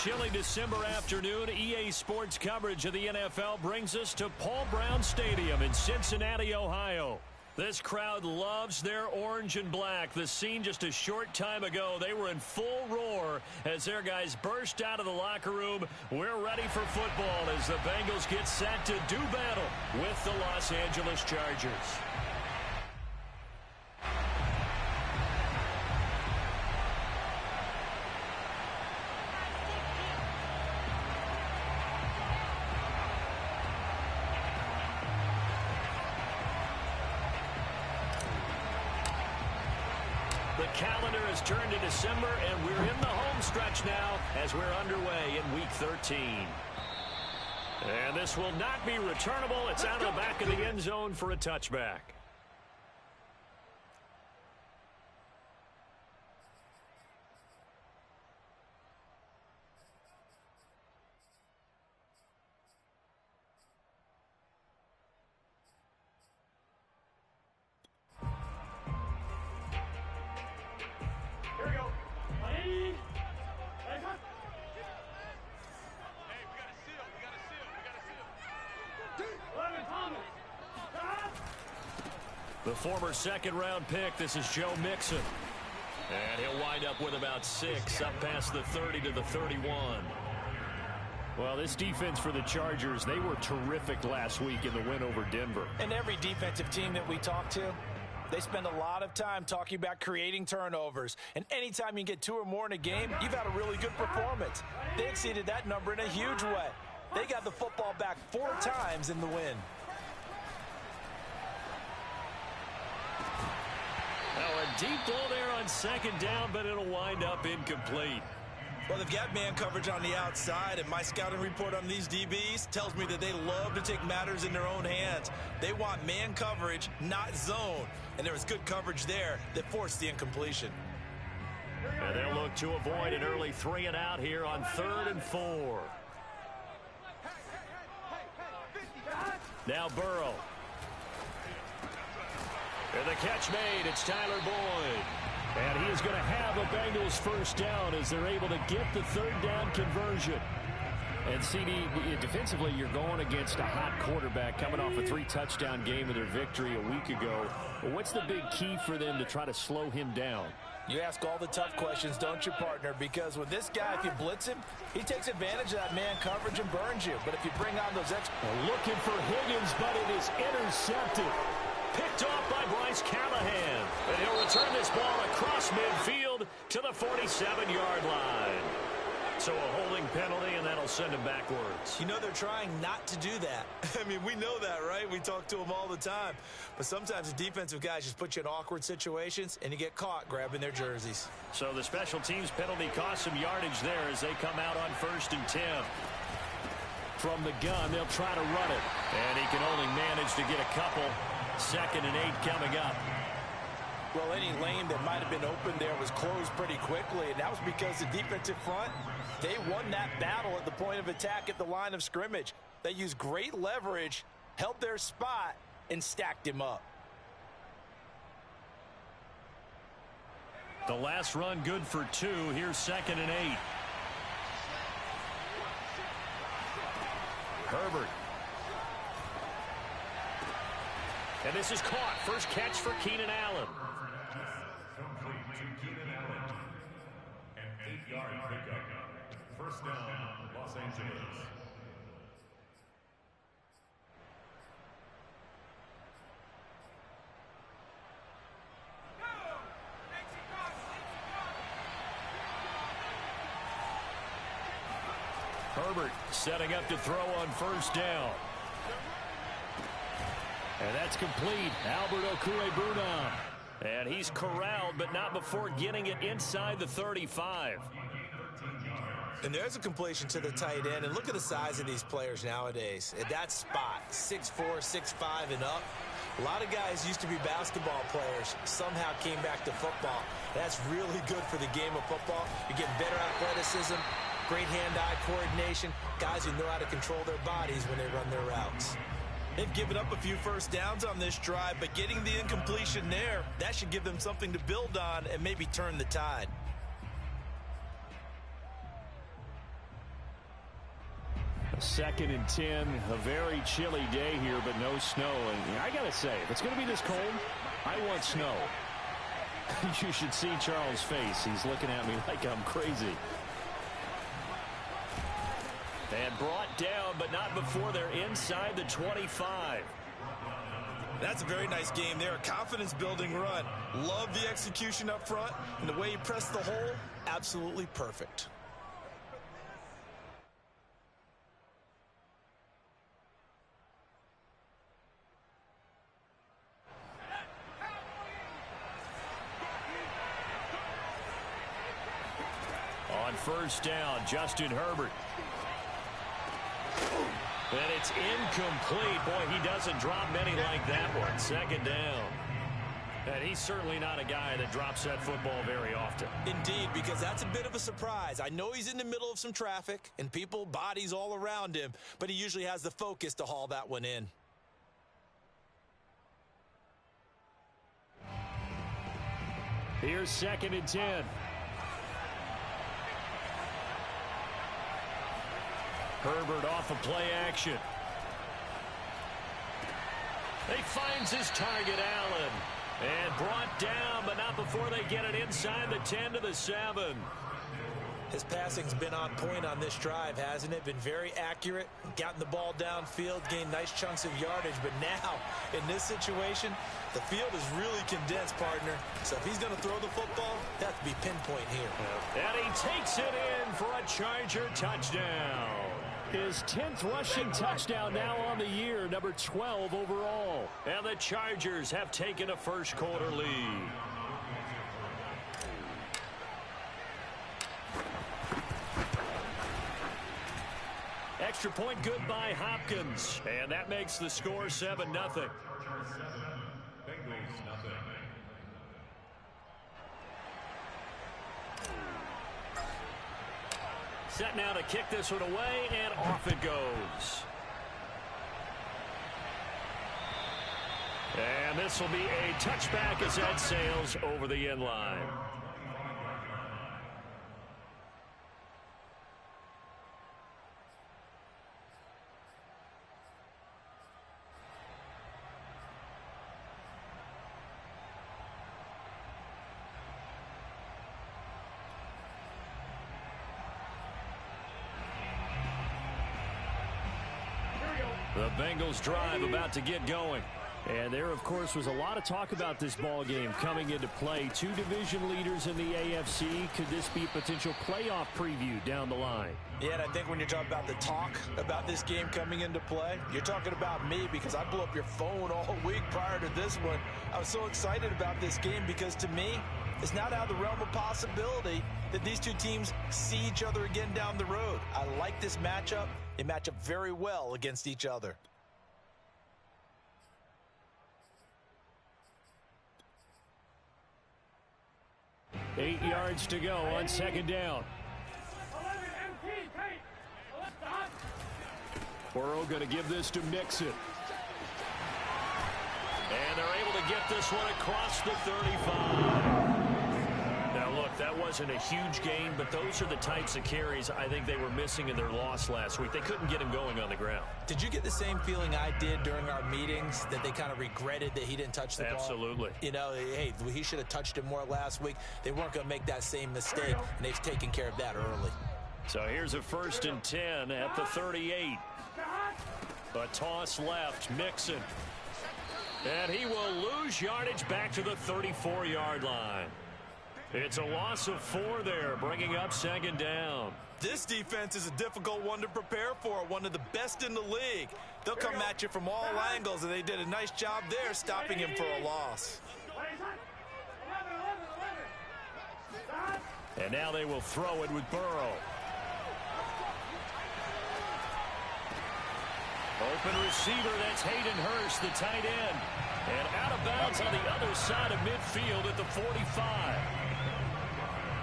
chilly December afternoon, EA Sports coverage of the NFL brings us to Paul Brown Stadium in Cincinnati, Ohio. This crowd loves their orange and black. The scene just a short time ago, they were in full roar as their guys burst out of the locker room. We're ready for football as the Bengals get set to do battle with the Los Angeles Chargers. The calendar has turned to December, and we're in the home stretch now as we're underway in Week 13. And this will not be returnable. It's out of the back of the end zone for a touchback. The former second-round pick, this is Joe Mixon. And he'll wind up with about 6, up past the 30 to the 31. Well, this defense for the Chargers, they were terrific last week in the win over Denver. And every defensive team that we talk to, they spend a lot of time talking about creating turnovers. And anytime you get 2 or more in a game, you've had a really good performance. They exceeded that number in a huge way. They got the football back 4 times in the win. A deep ball there on second down, but it'll wind up incomplete. Well, they've got man coverage on the outside, and my scouting report on these DBs tells me that they love to take matters in their own hands. They want man coverage, not zone. And there was good coverage there that forced the incompletion. And they'll look to avoid an early 3 and out here on 3rd and 4. Now Burrow. And the catch made, it's Tyler Boyd. And he is going to have a Bengals first down as they're able to get the 3rd down conversion. And CD, defensively, you're going against a hot quarterback coming off a 3-touchdown game of their victory a week ago. Well, what's the big key for them to try to slow him down? You ask all the tough questions, don't you, partner? Because with this guy, if you blitz him, he takes advantage of that man coverage and burns you. But if you bring on those extra... Looking for Higgins, but it is intercepted. Picked off by Bryce Callahan. And he'll return this ball across midfield to the 47-yard line. So a holding penalty, and that'll send him backwards. You know they're trying not to do that. I mean, we know that, right? We talk to them all the time. But sometimes the defensive guys just put you in awkward situations, and you get caught grabbing their jerseys. So the special teams penalty costs some yardage there as they come out on 1st and 10. From the gun, they'll try to run it. And he can only manage to get a couple. 2nd and 8 coming up. Well, any lane that might have been open there was closed pretty quickly, and that was because the defensive front, they won that battle at the point of attack at the line of scrimmage. They used great leverage, held their spot, and stacked him up. The last run good for 2. Here's 2nd and 8. Herbert. And this is caught. First catch for Keenan Allen. Complete to Keenan Allen. An 8-yard pickup. First down, Los Angeles. Herbert setting up to throw on 1st down. And that's complete. Albert Okwuegbunam. And he's corralled, but not before getting it inside the 35. And there's a completion to the tight end. And look at the size of these players nowadays. At that spot, 6'4", 6'5", and up. A lot of guys used to be basketball players, somehow came back to football. That's really good for the game of football. You're getting better athleticism, great hand-eye coordination, guys who know how to control their bodies when they run their routes. They've given up a few first downs on this drive, but getting the incompletion there, that should give them something to build on and maybe turn the tide. 2nd and 10, a very chilly day here, but no snow. And I got to say, if it's going to be this cold, I want snow. You should see Charles' face. He's looking at me like I'm crazy. And brought down, but not before they're inside the 25. That's a very nice game there. A confidence-building run. Love the execution up front, and the way he pressed the hole, absolutely perfect. On first down, Justin Herbert. And it's incomplete. Boy, he doesn't drop many like that one. 2nd down. And he's certainly not a guy that drops that football very often. Indeed, because that's a bit of a surprise. I know he's in the middle of some traffic and people, bodies all around him, but he usually has the focus to haul that one in. Here's 2nd and 10. Herbert off of play action. He finds his target, Allen. And brought down, but not before they get it inside the 10 to the 7. His passing's been on point on this drive, hasn't it? Been very accurate, gotten the ball downfield, gained nice chunks of yardage. But now, in this situation, the field is really condensed, partner. So if he's going to throw the football, that has to be pinpoint here. And he takes it in for a Charger touchdown. His 10th rushing touchdown now on the year, number 12 overall. And the Chargers have taken a first quarter lead. Extra point good by Hopkins. And that makes the score 7-0. Bengals 0. Set now to kick this one away, and off it goes. And this will be a touchback as that sails over the end line. The Bengals drive about to get going. And there, of course, was a lot of talk about this ball game coming into play. 2 division leaders in the AFC. Could this be a potential playoff preview down the line? Yeah, and I think when you're talking about the talk about this game coming into play, you're talking about me, because I blew up your phone all week prior to this one. I was so excited about this game because, to me, it's not out of the realm of possibility that these two teams see each other again down the road. I like this matchup. They match up very well against each other. Eight yards to go on 2nd down. Burrow going to give this to Mixon. And they're able to get this one across the 35. Now, look, that wasn't a huge gain, but those are the types of carries I think they were missing in their loss last week. They couldn't get him going on the ground. Did you get the same feeling I did during our meetings, that they kind of regretted that he didn't touch the ball? Absolutely. You know, hey, he should have touched it more last week. They weren't going to make that same mistake, and they've taken care of that early. So here's a 1st and 10 at the 38. A toss left, Mixon. And he will lose yardage back to the 34-yard line. It's a loss of 4 there, bringing up 2nd down. This defense is a difficult one to prepare for, one of the best in the league. They'll come at you from all angles, and they did a nice job there stopping him for a loss. And now they will throw it with Burrow. Open receiver, that's Hayden Hurst, the tight end. And out of bounds on the other side of midfield at the 45.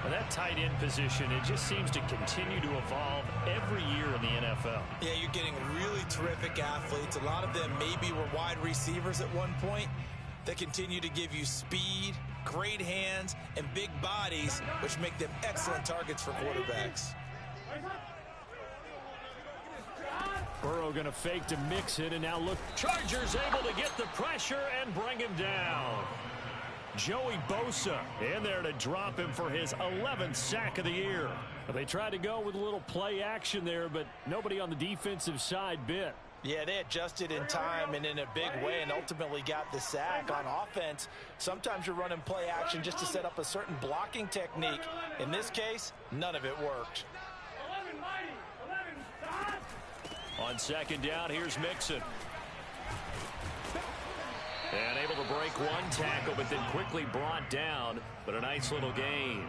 And that tight end position, it just seems to continue to evolve every year in the NFL. Yeah, you're getting really terrific athletes. A lot of them maybe were wide receivers at one point that continue to give you speed, great hands, and big bodies, which make them excellent targets for quarterbacks. Burrow going to fake to mix it, and now look. Chargers able to get the pressure and bring him down. Joey Bosa in there to drop him for his 11th sack of the year. They tried to go with a little play action there, but nobody on the defensive side bit. Yeah, they adjusted in time and in a big way and ultimately got the sack. On offense, sometimes you're running play action just to set up a certain blocking technique. In this case, none of it worked. On second down, here's Mixon. And able to break one tackle, but then quickly brought down. But a nice little gain.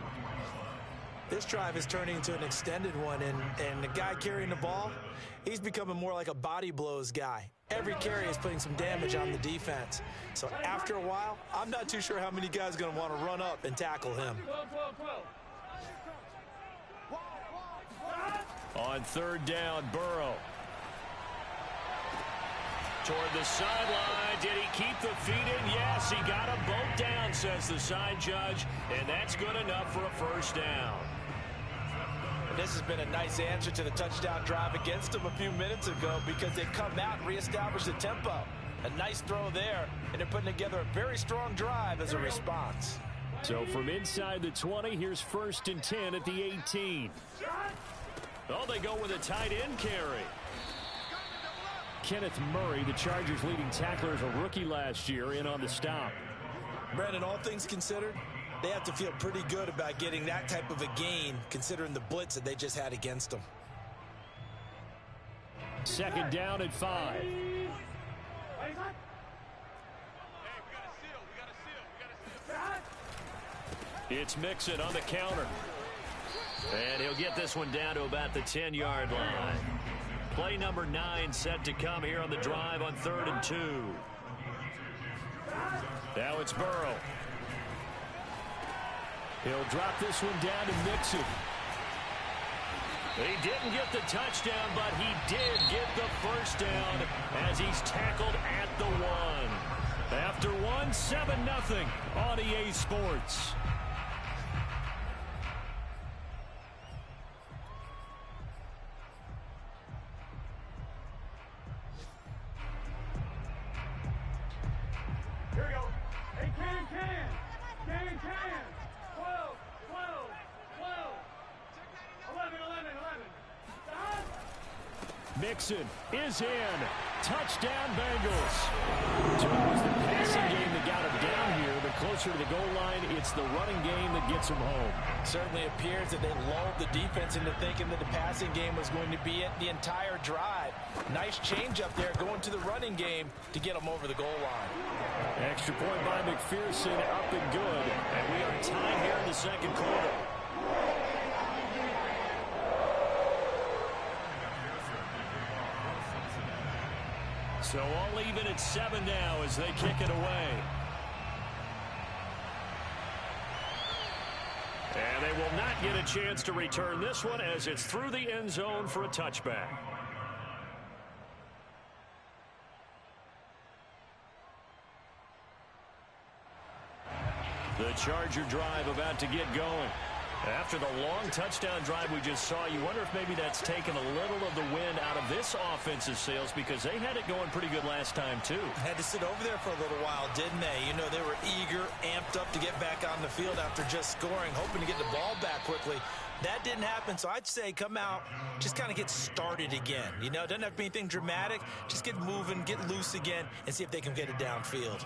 This drive is turning into an extended one, and the guy carrying the ball, he's becoming more like a body blows guy. Every carry is putting some damage on the defense. So after a while, I'm not too sure how many guys are going to want to run up and tackle him. On third down, Burrow. Toward the sideline. Did he keep the feet in? Yes, he got them both down, says the side judge, and that's good enough for a first down. And this has been a nice answer to the touchdown drive against them a few minutes ago because they've come out and reestablished the tempo. A nice throw there, and they're putting together a very strong drive as a response. So from inside the 20, here's 1st and 10 at the 18. Oh, they go with a tight end carry. Kenneth Murray, the Chargers' leading tackler, as a rookie last year, in on the stop. Brandon, all things considered, they have to feel pretty good about getting that type of a gain, considering the blitz that they just had against them. Second down at 5. It's Mixon on the counter. And he'll get this one down to about the 10-yard line. Play number 9 set to come here on the drive on 3rd and 2. Now it's Burrow. He'll drop this one down to Mixon. He didn't get the touchdown, but he did get the first down as he's tackled at the 1. After 1, 7-0 on EA Sports. Mixon is in. Touchdown, Bengals. So it was the passing game that got him down here, but closer to the goal line, it's the running game that gets him home. Certainly appears that they lulled the defense into thinking that the passing game was going to be it the entire drive. Nice change up there going to the running game to get them over the goal line. Extra point by McPherson, up and good. And we are tied here in the second quarter. So all even at 7 now as they kick it away. And they will not get a chance to return this one as it's through the end zone for a touchback. The Charger drive about to get going. After the long touchdown drive we just saw, you wonder if maybe that's taken a little of the wind out of this offensive sails because they had it going pretty good last time too. Had to sit over there for a little while, didn't they? You know, they were eager, amped up to get back on the field after just scoring, hoping to get the ball back quickly. That didn't happen, so I'd say come out, just kind of get started again. You know, doesn't have to be anything dramatic. Just get moving, get loose again, and see if they can get it downfield.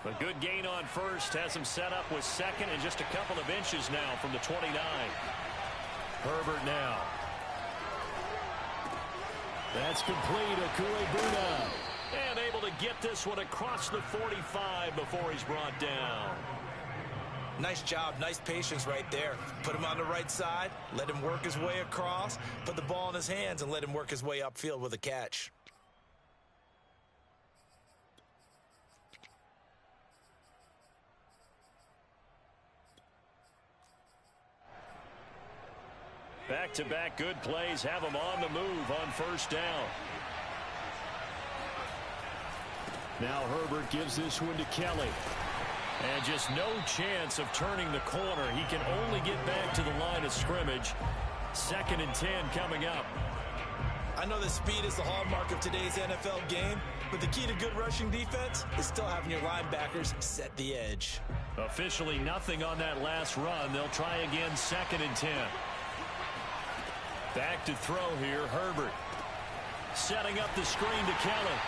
A good gain on first has him set up with second and just a couple of inches now from the 29. Herbert now. That's complete. Okuegbuna. And able to get this one across the 45 before he's brought down. Nice job. Nice patience right there. Put him on the right side. Let him work his way across. Put the ball in his hands and let him work his way upfield with a catch. Back-to-back good plays have him on the move on first down. Now Herbert gives this one to Kelly. And just no chance of turning the corner. He can only get back to the line of scrimmage. 2nd and 10 coming up. I know that speed is the hallmark of today's NFL game, but the key to good rushing defense is still having your linebackers set the edge. Officially nothing on that last run. They'll try again 2nd and 10. Back to throw here, Herbert. Setting up the screen to Kelly.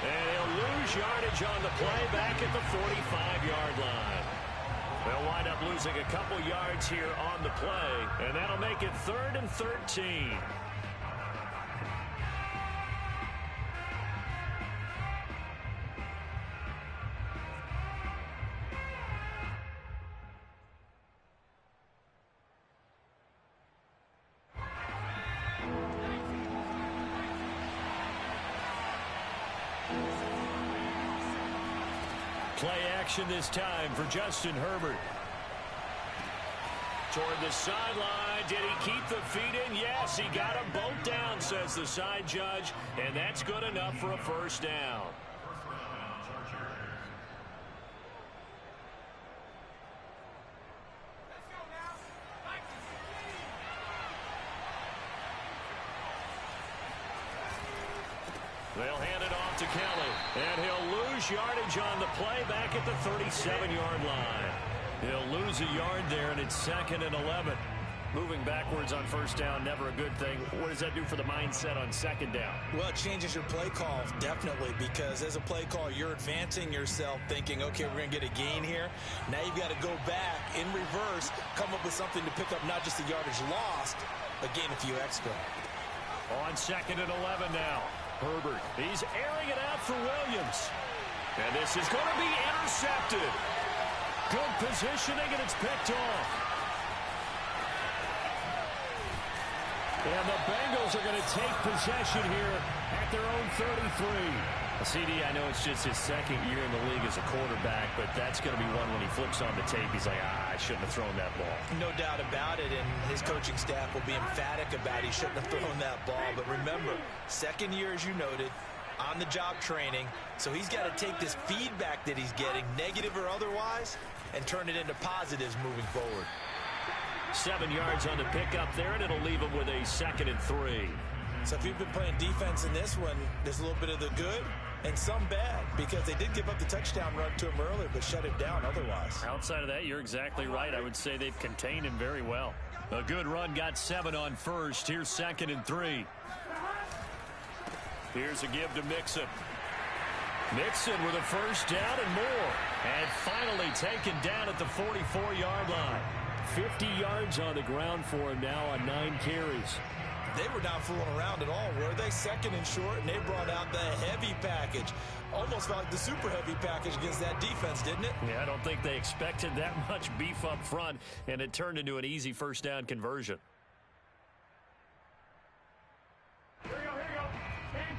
And he'll lose yardage on the play back at the 45-yard line. They'll wind up losing a couple yards here on the play, and that'll make it 3rd and 13. Play action this time for Justin Herbert. Toward the sideline. Did he keep the feet in? Yes, he got them both down, says the side judge. And that's good enough for a first down. They'll hand it off to Kelly. And he'll lose yardage on the play back at the 37-yard line. He'll lose a yard there, and it's 2nd and 11. Moving backwards on first down, never a good thing. What does that do for the mindset on 2nd down? Well, it changes your play call, definitely, because as a play call, you're advancing yourself thinking, okay, we're going to get a gain here. Now you've got to go back in reverse, come up with something to pick up not just the yardage lost, but gain a few extra. On 2nd and 11 now. Herbert, he's airing it out for Williams. And this is going to be intercepted. Good positioning, and it's picked off. And the Bengals are going to take possession here at their own 33. CD, I know it's just his 2nd year in the league as a quarterback, but that's going to be one when he flips on the tape, he's like, I shouldn't have thrown that ball. No doubt about it, and his coaching staff will be emphatic about he shouldn't have thrown that ball. But remember, 2nd year, as you noted, on-the-job training, so he's got to take this feedback that he's getting, negative or otherwise, and turn it into positives moving forward. 7 yards on the pickup there, and it'll leave him with a 2nd and 3. So if you've been playing defense in this one, there's a little bit of the good and some bad, because they did give up the touchdown run to him earlier, but shut him down otherwise. Outside of that, you're exactly right. I would say they've contained him very well. A good run, got 7 on first. Here's 2nd and 3. Here's a give to Mixon. Mixon with a first down and more. And finally taken down at the 44-yard line. 50 yards on the ground for him now on 9 carries. They were not fooling around at all, were they? 2nd and short, and they brought out the heavy package. Almost like the super heavy package against that defense, didn't it? Yeah, I don't think they expected that much beef up front, and it turned into an easy first down conversion. Here we go, here we go.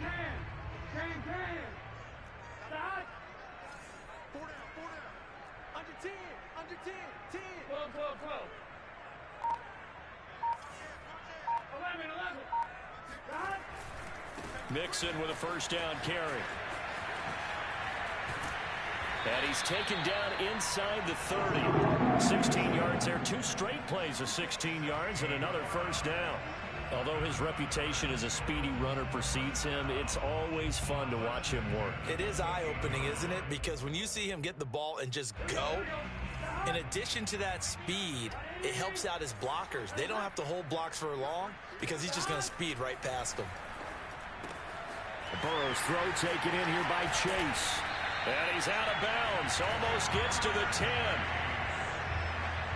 Can. Stop. 4 down. Under 10. 12. 11. Mixon with a first down carry. And he's taken down inside the 30. 16 yards there. 2 straight plays of 16 yards and another first down. Although his reputation as a speedy runner precedes him, it's always fun to watch him work. It is eye-opening, isn't it? Because when you see him get the ball and just go, in addition to that speed, it helps out his blockers. They don't have to hold blocks for long because he's just going to speed right past them. Burrow's throw taken in here by Chase. And he's out of bounds. Almost gets to the 10.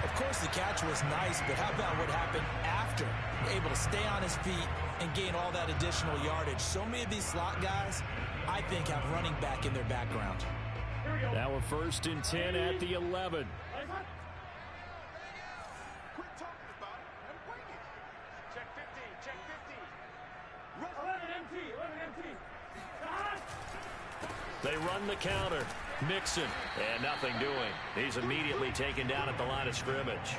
Of course, the catch was nice, but how about what happened after? Able to stay on his feet and gain all that additional yardage. So many of these slot guys, I think, have running back in their background. Now a 1st and 10 at the 11. They run the counter. Mixon. And nothing doing. He's immediately taken down at the line of scrimmage.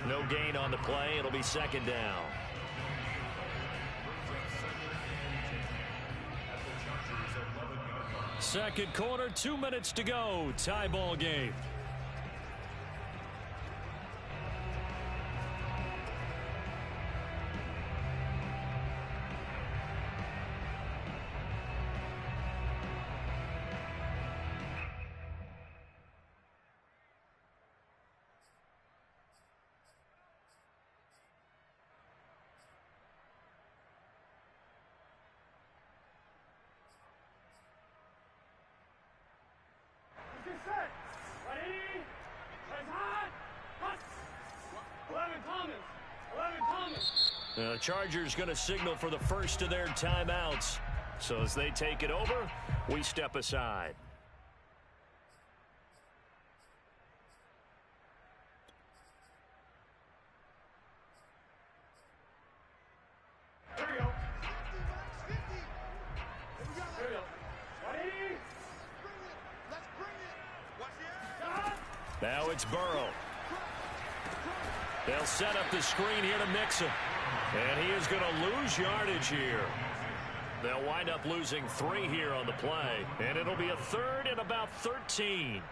No gain on the play. It'll be 2nd down. Second quarter, 2 minutes to go. Tie ball game. Set. Ready? Press hard. Hut. 11 Thomas. 11 Thomas. The Chargers going to signal for the first of their timeouts. So as they take it over, we step aside. Here we go. Here we go. Ready? Let's bring it. Watch the air. Now it's Burrow. They'll set up the screen here to mix him. And he is going to lose yardage here. They'll wind up losing 3 here on the play. And it'll be a third and about 13.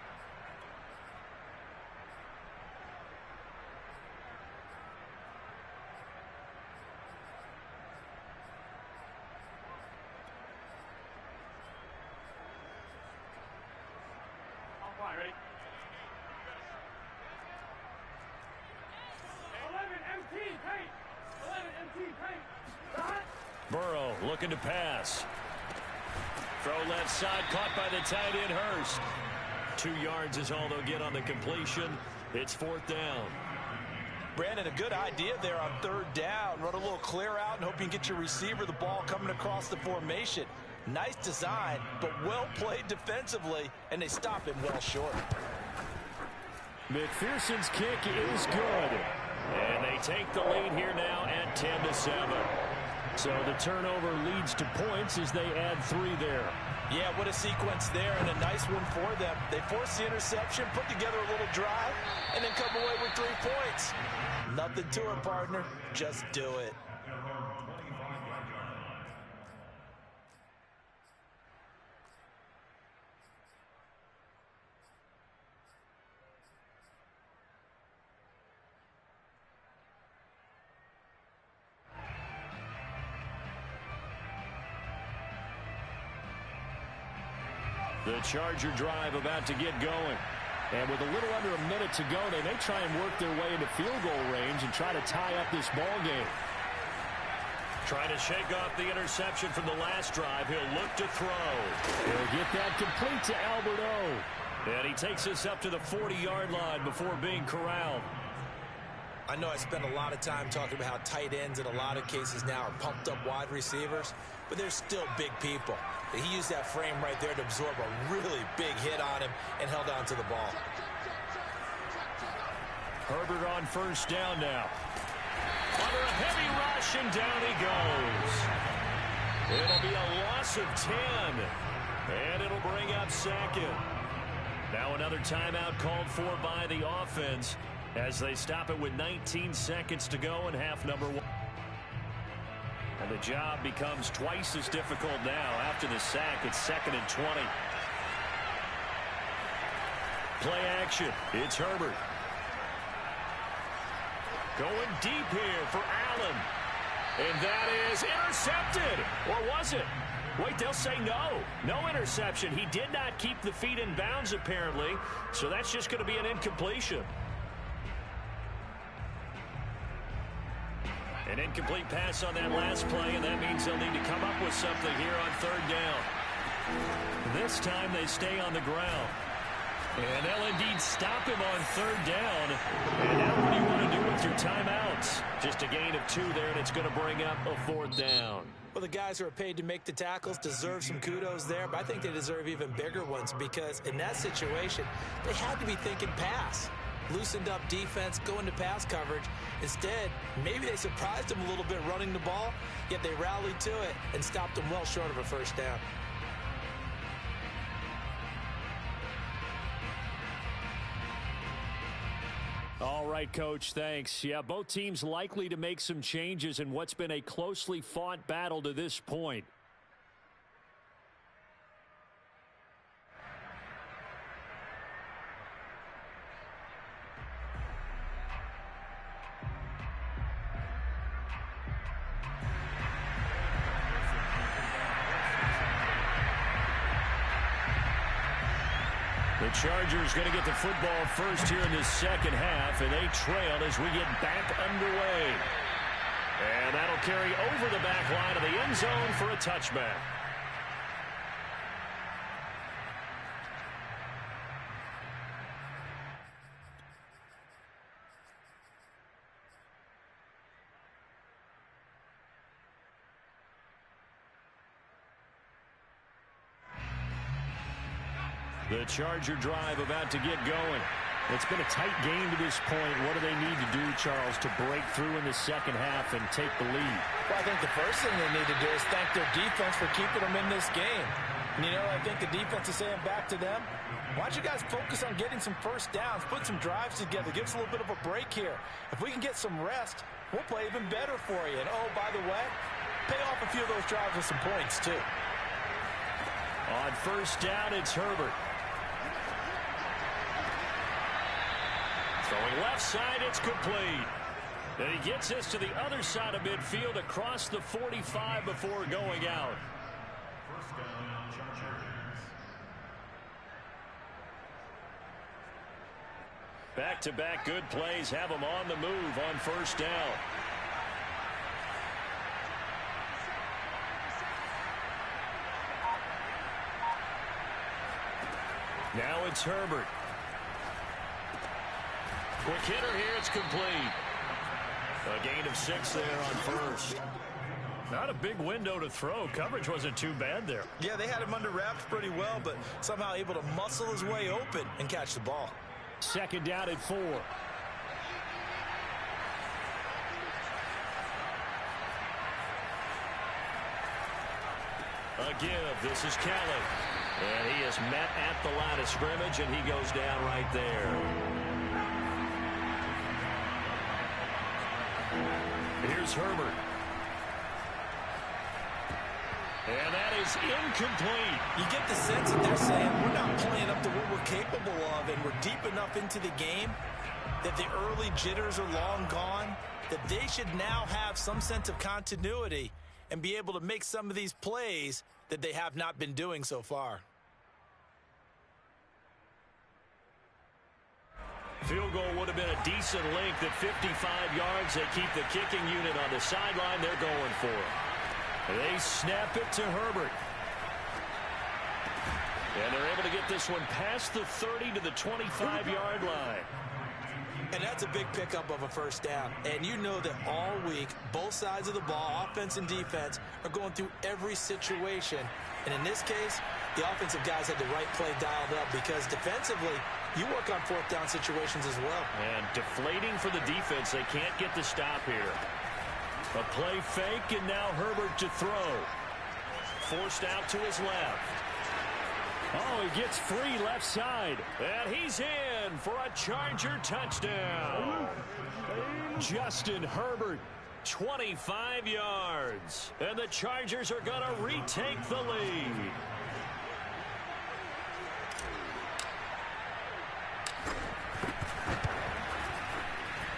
Ready? 11 MT paint. 11 MT paint. Dot. Burrow looking to pass. Throw left side, caught by the tight end Hurst. 2 yards is all they'll get on the completion. It's 4th down. Brandon, a good idea there on 3rd down. Run a little clear out and hope you can get your receiver the ball coming across the formation. Nice design, but well played defensively, and they stop him well short. McPherson's kick is good. And they take the lead here now at 10-7. So the turnover leads to points as they add 3 there. Yeah, what a sequence there, and a nice one for them. They force the interception, put together a little drive, and then come away with 3 points. Nothing to it, partner. Just do it. The Charger drive about to get going. And with a little under a minute to go, they may try and work their way into field goal range and try to tie up this ball game. Trying to shake off the interception from the last drive. He'll look to throw. He'll get that complete to Albert O. And he takes us up to the 40-yard line before being corralled. I know I spend a lot of time talking about how tight ends in a lot of cases now are pumped up wide receivers, but they're still big people. He used that frame right there to absorb a really big hit on him and held on to the ball. Herbert on 1st down now. Under a heavy rush, and down he goes. It'll be a loss of 10, and it'll bring up 2nd. Now another timeout called for by the offense as they stop it with 19 seconds to go in half number 1. And the job becomes twice as difficult now after the sack. It's 2nd and 20. Play action. It's Herbert. Going deep here for Allen. And that is intercepted. Or was it? Wait, they'll say no. No interception. He did not keep the feet in bounds, apparently. So that's just going to be an incompletion. An incomplete pass on that last play, and that means they'll need to come up with something here on 3rd down. This time they stay on the ground. And they'll indeed stop him on 3rd down. And now what do you want to do with your timeouts? Just a gain of 2 there, and it's going to bring up a 4th down. Well, the guys who are paid to make the tackles deserve some kudos there, but I think they deserve even bigger ones because in that situation, they had to be thinking pass. Loosened up defense, going to pass coverage. Instead, maybe they surprised him a little bit running the ball, yet they rallied to it and stopped him well short of a 1st down. All right, Coach, thanks. Yeah, both teams likely to make some changes in what's been a closely fought battle to this point. The Chargers going to get the football first here in this second half, and they trail as we get back underway. And that'll carry over the back line of the end zone for a touchback. The Charger drive about to get going. It's been a tight game to this point. What do they need to do, Charles, to break through in the second half and take the lead? Well, I think the first thing they need to do is thank their defense for keeping them in this game. And, you know, I think the defense is saying back to them, why don't you guys focus on getting some first downs, put some drives together, give us a little bit of a break here. If we can get some rest, we'll play even better for you. And, oh, by the way, pay off a few of those drives with some points, too. On first down, it's Herbert. Throwing left side, it's complete. And he gets this to the other side of midfield across the 45 before going out. First down, Chargers. Back-to-back good plays have him on the move on first down. Now it's Herbert. Quick hitter here, it's complete. A gain of 6 there on first. Not a big window to throw. Coverage wasn't too bad there. Yeah, they had him under wraps pretty well, but somehow able to muscle his way open and catch the ball. Second down at 4. A give. This is Kelly. And he is met at the line of scrimmage, and he goes down right there. Here's Herbert. And that is incomplete. You get the sense that they're saying we're not playing up to what we're capable of, and we're deep enough into the game that the early jitters are long gone, that they should now have some sense of continuity and be able to make some of these plays that they have not been doing so far. Field goal would have been a decent length at 55 yards. They keep the kicking unit on the sideline. They're going for it. They snap it to Herbert. And they're able to get this one past the 30 to the 25-yard line. And that's a big pickup of a first down. And you know that all week, both sides of the ball, offense and defense, are going through every situation. And in this case, the offensive guys had the right play dialed up because defensively, you work on fourth down situations as well. And deflating for the defense. They can't get the stop here. A play fake, and now Herbert to throw. Forced out to his left. Oh, he gets free left side. And he's in for a Charger touchdown. Justin Herbert, 25 yards. And the Chargers are going to retake the lead.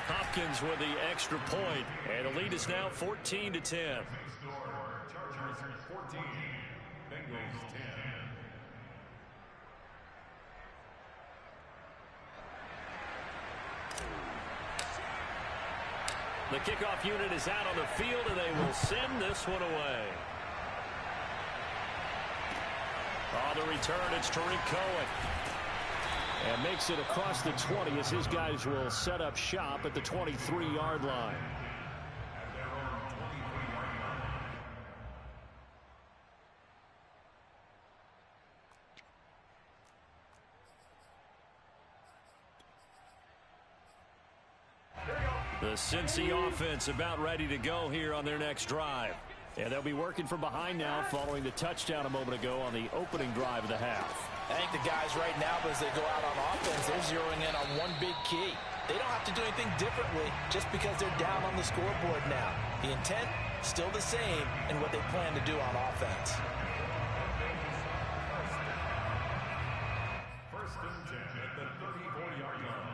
Hopkins with the extra point, and the lead is now 14-10. Chargers 14, Bengals 10. The kickoff unit is out on the field, and they will send this one away. On the return, it's Tariq Cohen. And makes it across the 20 as his guys will set up shop at the 23-yard line. The Cincy offense about ready to go here on their next drive. And they'll be working from behind now following the touchdown a moment ago on the opening drive of the half. I think the guys right now, as they go out on offense, they're zeroing in on one big key. They don't have to do anything differently just because they're down on the scoreboard now. The intent, still the same in what they plan to do on offense. First and 10 at the 34-yard line.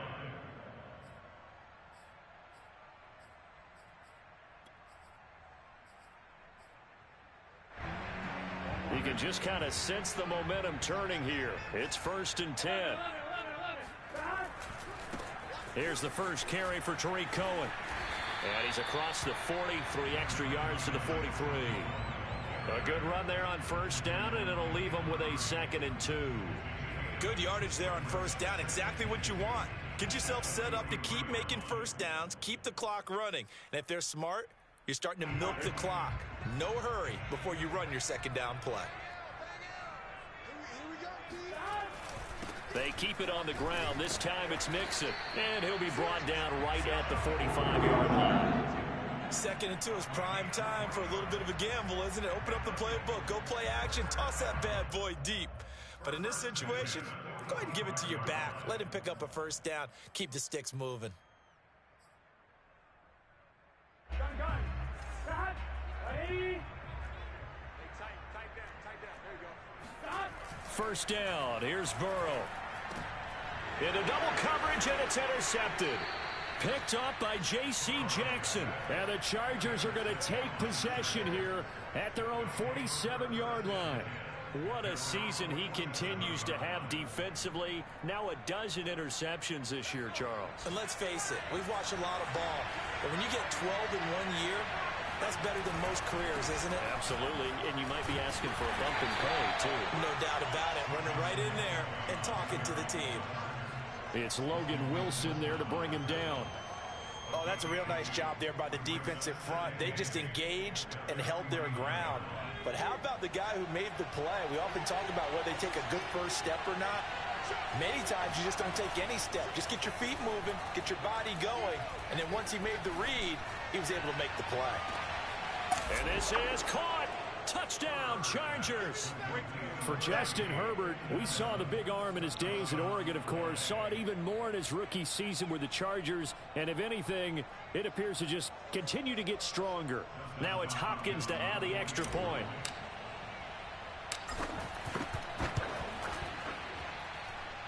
You can just kind of sense the momentum turning here. It's 1st and 10. Here's the first carry for Tariq Cohen. And he's across the 40, 3 extra yards to the 43. A good run there on 1st down, and it'll leave him with a 2nd and 2. Good yardage there on 1st down. Exactly what you want. Get yourself set up to keep making 1st downs, keep the clock running. And if they're smart, you're starting to milk the clock. No hurry before you run your 2nd down play. They keep it on the ground. This time it's Mixon. And he'll be brought down right at the 45-yard line. 2nd and 2 is prime time for a little bit of a gamble, isn't it? Open up the playbook. Go play action. Toss that bad boy deep. But in this situation, go ahead and give it to your back. Let him pick up a 1st down. Keep the sticks moving. Gun. Stop. Ready. Tight down. There you go. Stop. 1st down. Here's Burrow. Into double coverage, and it's intercepted. Picked up by J.C. Jackson. And the Chargers are going to take possession here at their own 47-yard line. What a season he continues to have defensively. Now a dozen interceptions this year, Charles. And let's face it, we've watched a lot of ball. But when you get 12 in 1 year, that's better than most careers, isn't it? Absolutely, and you might be asking for a bump in pay, too. No doubt about it. Running right in there and talking to the team. It's Logan Wilson there to bring him down. Oh, that's a real nice job there by the defensive front. They just engaged and held their ground. But how about the guy who made the play? We often talk about whether they take a good first step or not. Many times you just don't take any step. Just get your feet moving, get your body going, and then once he made the read, he was able to make the play. And this is caught. Touchdown, Chargers. For Justin Herbert, we saw the big arm in his days at Oregon, of course. Saw it even more in his rookie season with the Chargers. And if anything, it appears to just continue to get stronger. Now it's Hopkins to add the extra point.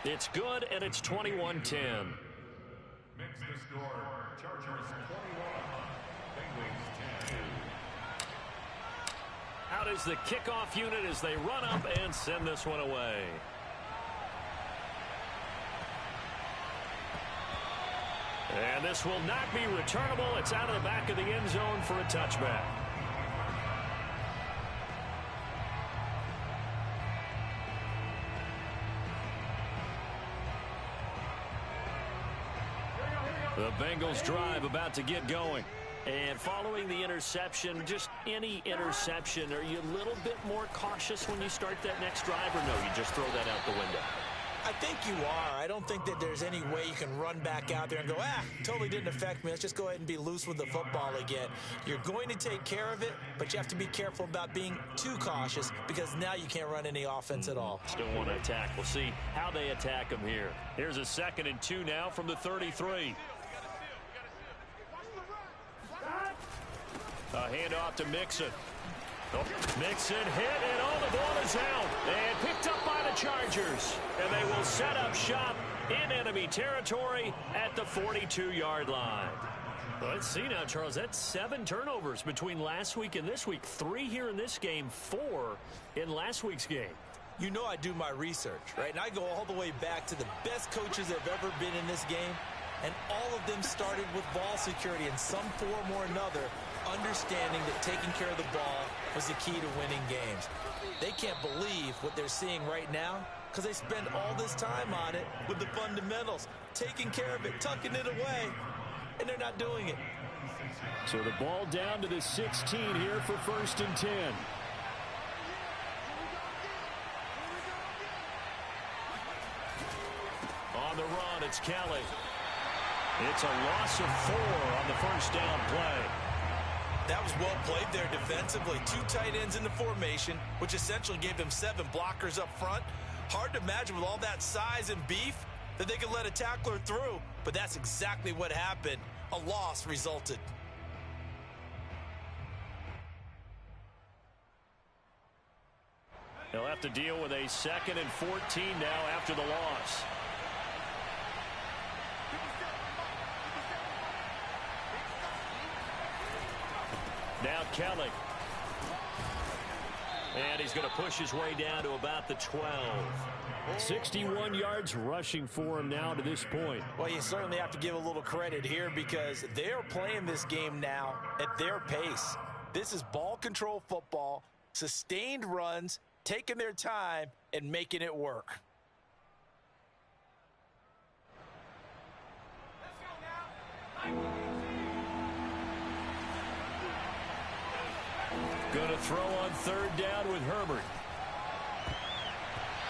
It's good, and it's 21-10. Makes the score. Chargers 21, Bengals 10. Out is the kickoff unit as they run up and send this one away. And this will not be returnable. It's out of the back of the end zone for a touchback. The Bengals drive about to get going. And following the interception, just any interception, are you a little bit more cautious when you start that next drive, or no, you just throw that out the window? I think you are. I don't think that there's any way you can run back out there and go, totally didn't affect me. Let's just go ahead and be loose with the football again. You're going to take care of it, but you have to be careful about being too cautious because now you can't run any offense at all. Still want to attack. We'll see how they attack them here. Here's a 2nd and 2 now from the 33. A handoff to Mixon. Mixon hit, and the ball is out. And picked up by the Chargers. And they will set up shop in enemy territory at the 42-yard line. Well, let's see now, Charles. That's 7 turnovers between last week and this week. 3 here in this game, 4 in last week's game. You know I do my research, right? And I go all the way back to the best coaches that have ever been in this game. And all of them started with ball security in some form or another, understanding that taking care of the ball was the key to winning games. They can't believe what they're seeing right now because they spend all this time on it with the fundamentals, taking care of it, tucking it away, and they're not doing it. So the ball down to the 16 here for 1st and 10. On the run, it's Kelly. It's a loss of 4 on the 1st down play. That was well played there defensively. 2 tight ends in the formation, which essentially gave them 7 blockers up front. Hard to imagine with all that size and beef that they could let a tackler through, but that's exactly what happened. A loss resulted. They'll have to deal with a 2nd and 14 now after the loss. Now Kelly. And he's going to push his way down to about the 12. 61 yards rushing for him now to this point. Well, you certainly have to give a little credit here because they're playing this game now at their pace. This is ball control football, sustained runs, taking their time, and making it work. Going to throw on third down with Herbert.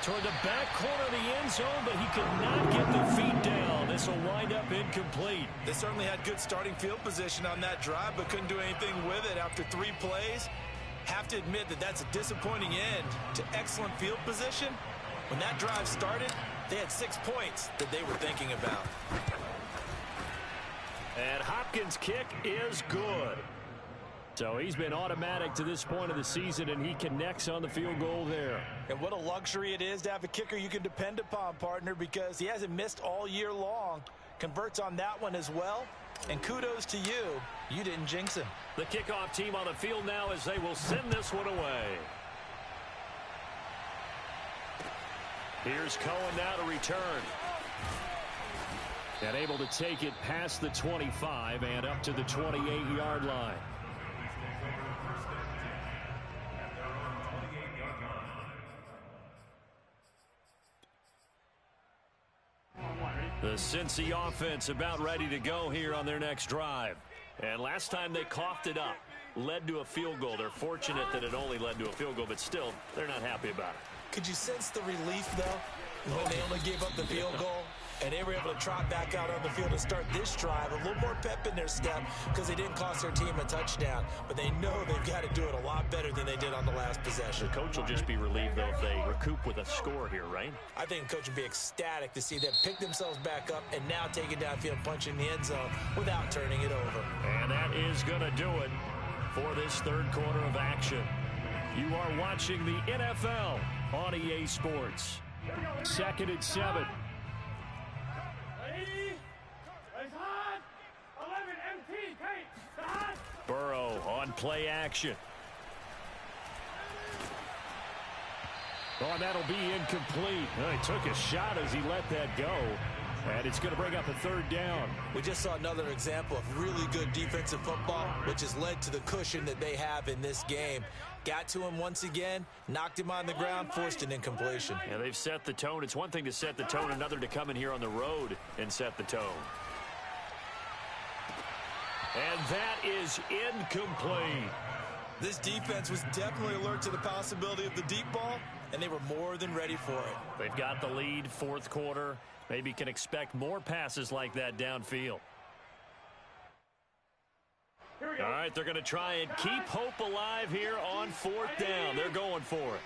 Toward the back corner of the end zone, but he could not get the feet down. This will wind up incomplete. They certainly had good starting field position on that drive, but couldn't do anything with it after 3 plays. Have to admit that that's a disappointing end to excellent field position. When that drive started, they had 6 points that they were thinking about. And Hopkins' kick is good. So he's been automatic to this point of the season, and he connects on the field goal there. And what a luxury it is to have a kicker you can depend upon, partner, because he hasn't missed all year long. Converts on that one as well. And kudos to you. You didn't jinx him. The kickoff team on the field now as they will send this one away. Here's Cohen now to return. And able to take it past the 25 and up to the 28-yard line. The Cincy offense about ready to go here on their next drive. And last time they coughed it up, led to a field goal. They're fortunate that it only led to a field goal, but still, they're not happy about it. Could you sense the relief, though, when they only gave up the field goal? And they were able to trot back out on the field and start this drive. A little more pep in their step because they didn't cost their team a touchdown. But they know they've got to do it a lot better than they did on the last possession. The coach will just be relieved, though, if they recoup with a score here, right? I think the coach would be ecstatic to see them pick themselves back up and now take it downfield, punch in the end zone without turning it over. And that is going to do it for this third quarter of action. You are watching the NFL on EA Sports. 2nd and 7. Burrow on play action. Oh, and that'll be incomplete. Oh, he took a shot as he let that go. And it's going to bring up a third down. We just saw another example of really good defensive football, which has led to the cushion that they have in this game. Got to him once again, knocked him on the ground, forced an incompletion. Yeah, they've set the tone. It's one thing to set the tone, another to come in here on the road and set the tone. And that is incomplete. This defense was definitely alert to the possibility of the deep ball, and they were more than ready for it. They've got the lead, fourth quarter. Maybe can expect more passes like that downfield. All right, they're going to try and keep hope alive here on 4th down. They're going for it.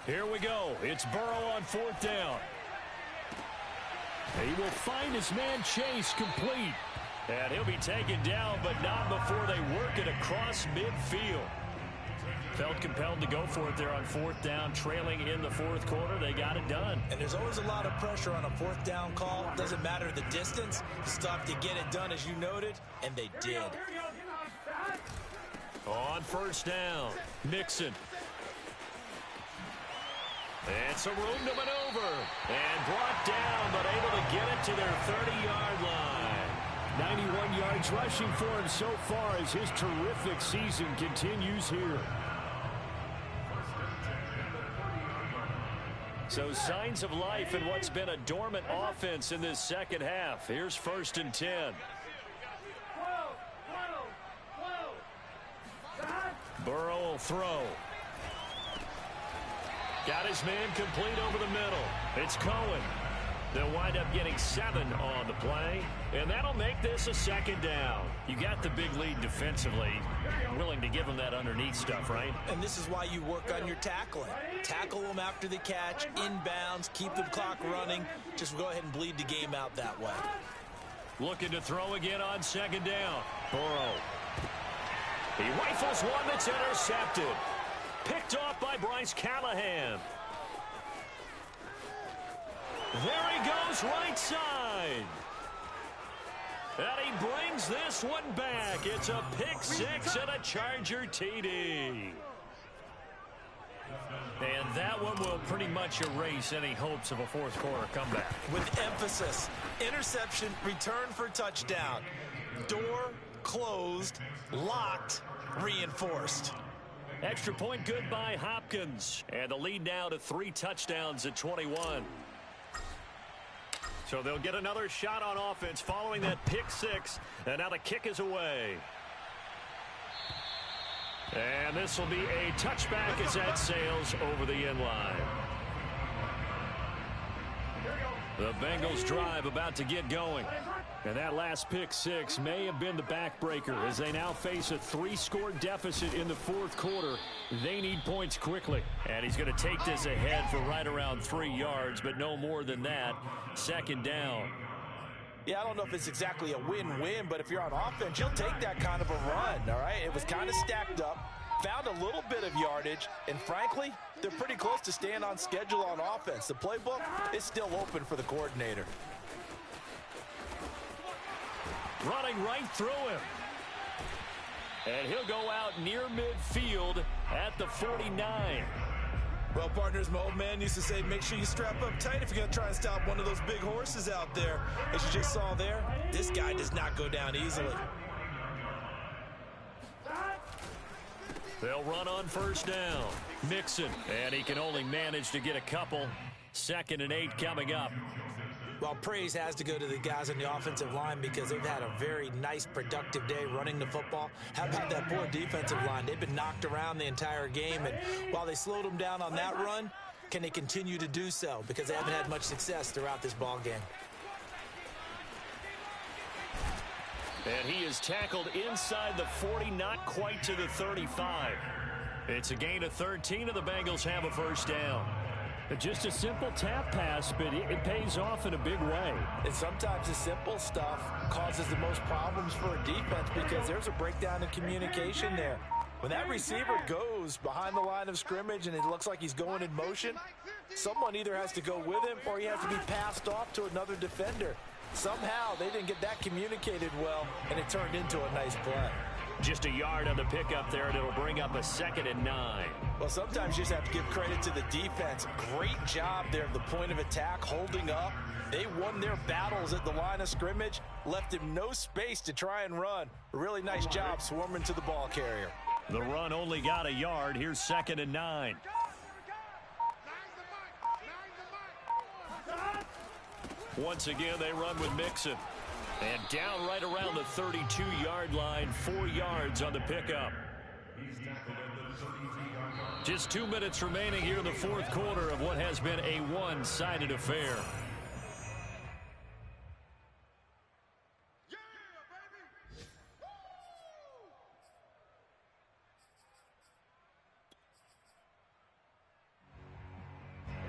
Here we go. It's Burrow on 4th down. He will find his man Chase complete. And he'll be taken down, but not before they work it across midfield. Felt compelled to go for it there on 4th down, trailing in the 4th quarter. They got it done. And there's always a lot of pressure on a 4th down call. Doesn't matter the distance. You still have to get it done, as you noted, and they did. On 1st down, Mixon. And some room to maneuver. And brought down, but able to get it to their 30-yard line. 91 yards rushing for him so far as his terrific season continues here. So signs of life in what's been a dormant offense in this second half. Here's 1st and 10. Burrow will throw. Got his man complete over the middle. It's Cohen. They'll wind up getting 7 on the play, and that'll make this a 2nd down. You got the big lead defensively. Willing to give them that underneath stuff, right? And this is why you work on your tackling. Tackle them after the catch, inbounds, keep the clock running. Just go ahead and bleed the game out that way. Looking to throw again on 2nd down. Burrow. He rifles one that's intercepted. Picked off by Bryce Callahan. There he goes right side. And he brings this one back. It's a pick six and a Charger TD. And that one will pretty much erase any hopes of a fourth quarter comeback. With emphasis, interception, return for touchdown. Door closed, locked, reinforced. Extra point good by Hopkins. And the lead now to 3 touchdowns at 21. So they'll get another shot on offense following that pick six. And now the kick is away. And this will be a touchback as that sails over the end line. The Bengals drive about to get going. And that last pick six may have been the backbreaker as they now face a 3-score deficit in the fourth quarter. They need points quickly. And he's going to take this ahead for right around 3 yards, but no more than that. Second down. Yeah, I don't know if it's exactly a win-win, but if you're on offense, you'll take that kind of a run, all right? It was kind of stacked up, found a little bit of yardage, and frankly, they're pretty close to staying on schedule on offense. The playbook is still open for the coordinator. Running right through him. And he'll go out near midfield at the 49. Well, partners, my old man used to say, make sure you strap up tight if you're going to try and stop one of those big horses out there. As you just saw there, this guy does not go down easily. They'll run on first down. Mixon, and he can only manage to get a couple. 2nd and 8 coming up. Well, praise has to go to the guys on the offensive line because they've had a very nice, productive day running the football. How about that poor defensive line? They've been knocked around the entire game, and while they slowed them down on that run, can they continue to do so? Because they haven't had much success throughout this ball game. And he is tackled inside the 40, not quite to the 35. It's a gain of 13, and the Bengals have a first down. Just a simple tap pass, but it pays off in a big way. And sometimes the simple stuff causes the most problems for a defense because there's a breakdown in communication there. When that receiver goes behind the line of scrimmage and it looks like he's going in motion, someone either has to go with him or he has to be passed off to another defender. Somehow they didn't get that communicated well, and it turned into a nice play. Just a yard on the pickup there, and it'll bring up a 2nd and 9. Well, sometimes you just have to give credit to the defense. Great job there at the point of attack, holding up. They won their battles at the line of scrimmage, left him no space to try and run. A really nice job swarming to the ball carrier. The run only got a yard. Here's 2nd and 9. Once again, they run with Mixon. And down right around the 32-yard line, 4 yards on the pickup. Just 2 minutes remaining here in the fourth quarter of what has been a one-sided affair.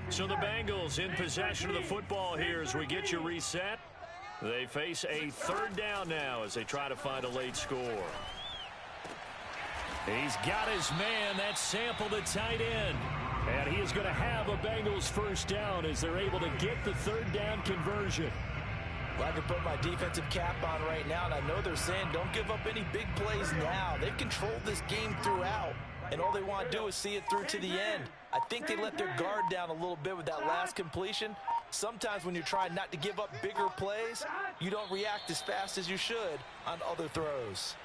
So the Bengals in possession of the football here as we get you reset. They face a 3rd down now as they try to find a late score. He's got his man. That's Sample, the tight end. And he is going to have a Bengals first down as they're able to get the 3rd down conversion. Well, I can put my defensive cap on right now, and I know they're saying don't give up any big plays now. They've controlled this game throughout, and all they want to do is see it through to the end. I think they let their guard down a little bit with that last completion. Sometimes when you're trying not to give up bigger plays, you don't react as fast as you should on other throws.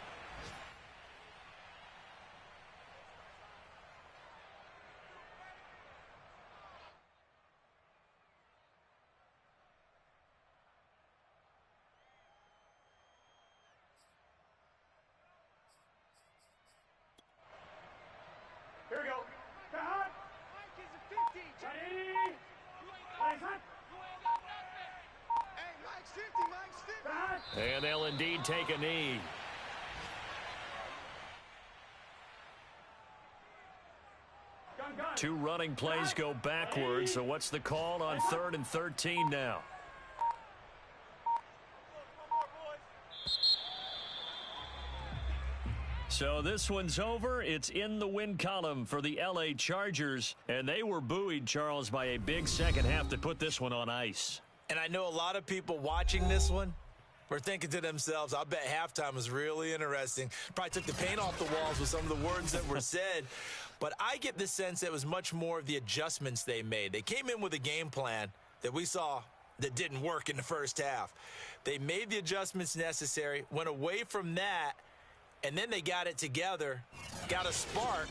Here we go. Cut. Mike is a 50. Ready? Mike's hot. Hey, Mike's 50. Mike's 50. And they'll indeed take a knee. Two running plays go backwards. So what's the call on 3rd and 13 now? So this one's over. It's in the win column for the L.A. Chargers, and they were buoyed, Charles, by a big second half to put this one on ice. And I know a lot of people watching this one were thinking to themselves, I bet halftime was really interesting. Probably took the paint off the walls with some of the words that were said. But I get the sense that it was much more of the adjustments they made. They came in with a game plan that we saw that didn't work in the first half. They made the adjustments necessary, went away from that, and then they got it together, got a spark,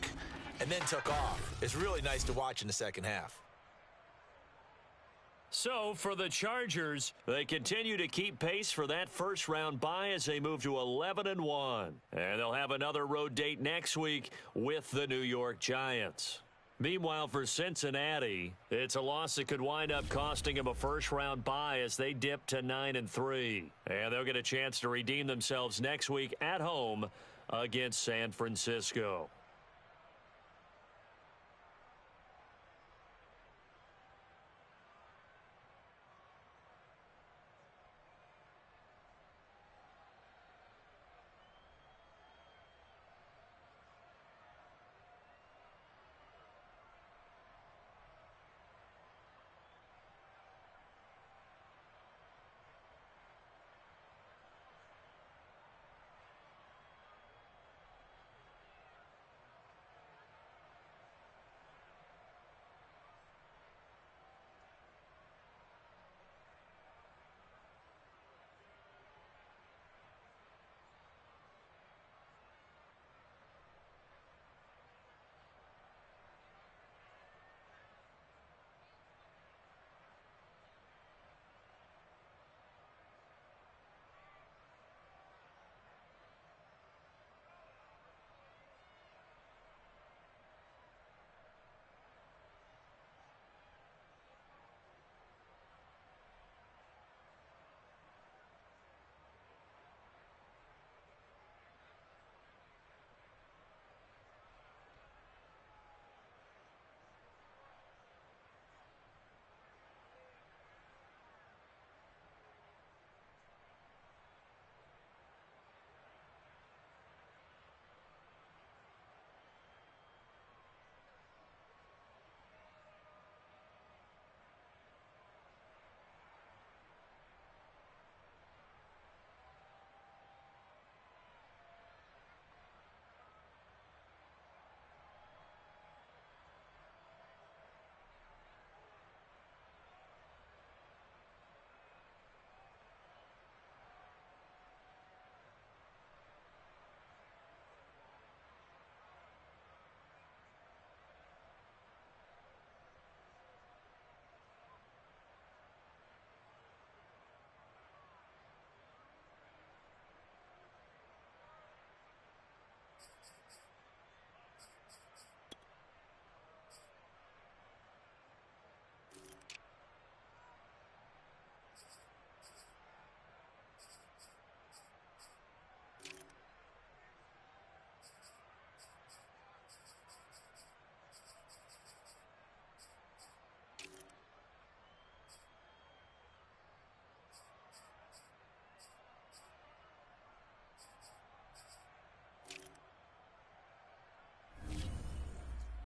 and then took off. It's really nice to watch in the second half. So for the Chargers, they continue to keep pace for that first-round bye as they move to 11-1. And they'll have another road date next week with the New York Giants. Meanwhile, for Cincinnati, it's a loss that could wind up costing them a first-round bye as they dip to 9-3. And they'll get a chance to redeem themselves next week at home against San Francisco.